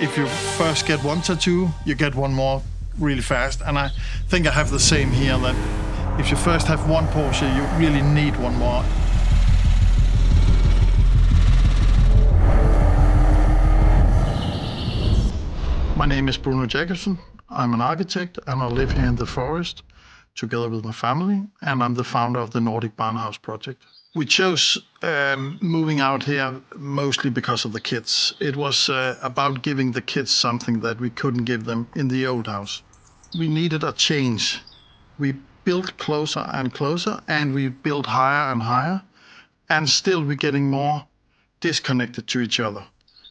If you first get one tattoo, you get one more really fast. And I think I have the same here, that if you first have one Porsche, you really need one more. My name is Bruno Jakobsen. I'm an architect and I live here in the forest together with my family, and I'm the founder of the Nordic Barn House project. We chose moving out here mostly because of the kids. It was about giving the kids something that we couldn't give them in the old house. We needed a change. We built closer and closer, and we built higher and higher, and still we're getting more disconnected to each other.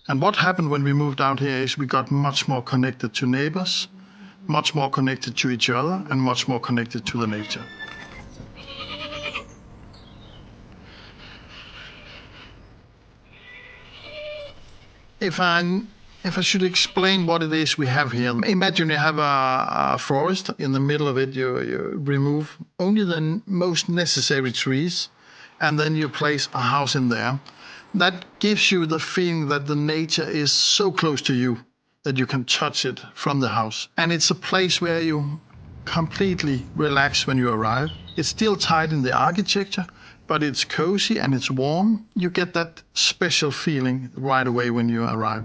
And what happened when we moved out here is we got much more connected to neighbors, much more connected to each other, and much more connected to the nature. If I should explain what it is we have here, imagine you have a forest. In the middle of it, you remove only the most necessary trees, and then you place a house in there. That gives you the feeling that the nature is so close to you that you can touch it from the house. And it's a place where you completely relax when you arrive. It's still tied in the architecture, but it's cozy and it's warm. You get that special feeling right away when you arrive.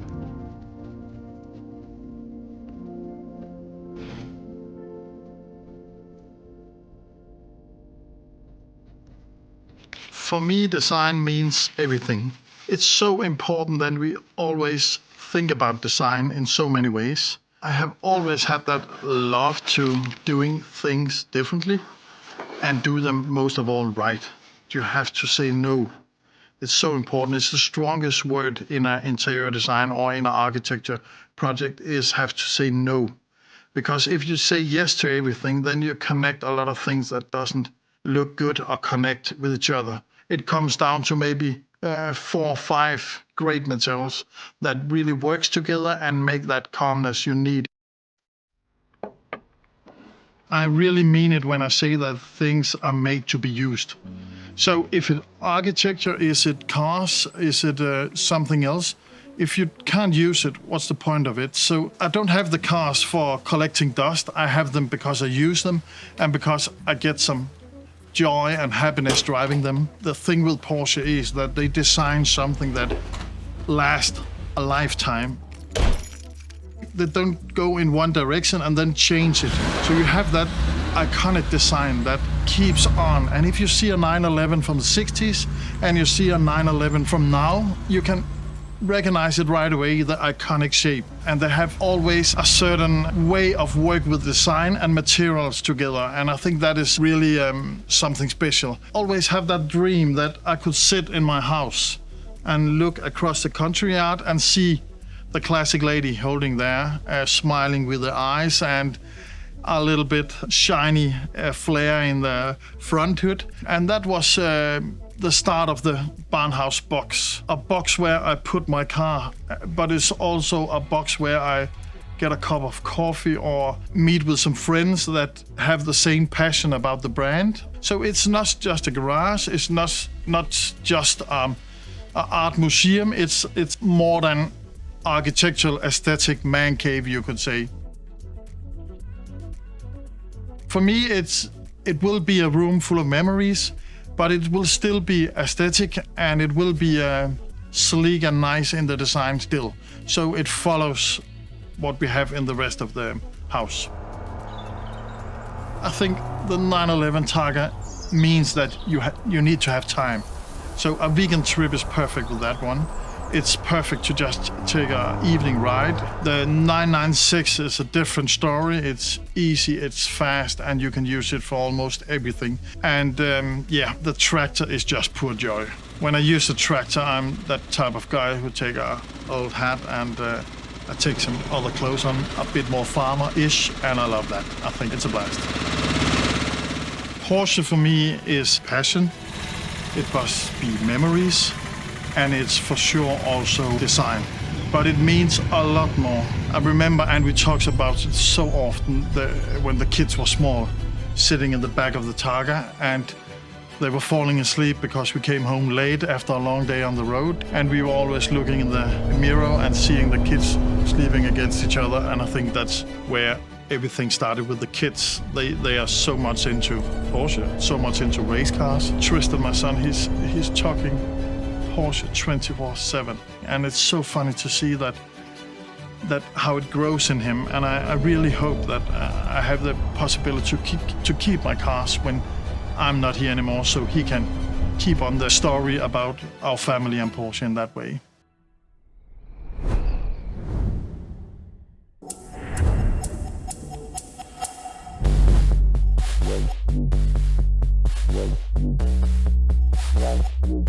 For me, design means everything. It's so important that we always think about design in so many ways. I have always had that love to doing things differently and do them most of all right. You have to say no. It's so important. It's the strongest word in an interior design or in an architecture project is have to say no. Because if you say yes to everything, then you connect a lot of things that doesn't look good or connect with each other. It comes down to maybe 4 or 5 great materials that really works together and make that calmness you need. I really mean it when I say that things are made to be used. So if it's architecture, is it cars, is it something else? If you can't use it, what's the point of it? So I don't have the cars for collecting dust. I have them because I use them and because I get some joy and happiness driving them. The thing with Porsche is that they design something that lasts a lifetime. They don't go in one direction and then change it. So you have that iconic design that keeps on. And if you see a 911 from the 60s and you see a 911 from now, you can recognize it right away, the iconic shape. And they have always a certain way of work with design and materials together. And I think that is really something special. Always have that dream that I could sit in my house and look across the country yard and see the classic lady holding there, smiling with the eyes and a little bit shiny flare in the front hood. And that was the start of the Barnhouse box. A box where I put my car, but it's also a box where I get a cup of coffee or meet with some friends that have the same passion about the brand. So it's not just a garage, it's not just an art museum, it's more than architectural aesthetic man cave, you could say. For me, it will be a room full of memories, but it will still be aesthetic and it will be sleek and nice in the design still. So it follows what we have in the rest of the house. I think the 911 Targa means that you need to have time. So a weekend trip is perfect with that one. It's perfect to just take an evening ride. The 996 is a different story. It's easy, it's fast, and you can use it for almost everything. And the tractor is just pure joy. When I use the tractor, I'm that type of guy who take an old hat and I take some other clothes on, a bit more farmer-ish, and I love that. I think it's a blast. Porsche for me is passion. It must be memories. And it's for sure also design. But it means a lot more. I remember, and we talked about it so often, when the kids were small, sitting in the back of the Targa, and They were falling asleep because we came home late after a long day on the road, and we were always looking in the mirror and seeing the kids sleeping against each other. And I think that's where everything started with the kids. They are so much into Porsche, so much into race cars. Tristan, my son, he's talking Porsche 24/7, and it's so funny to see that how it grows in him. And I really hope that I have the possibility to keep my cars when I'm not here anymore, so he can keep on the story about our family and Porsche in that way. Well,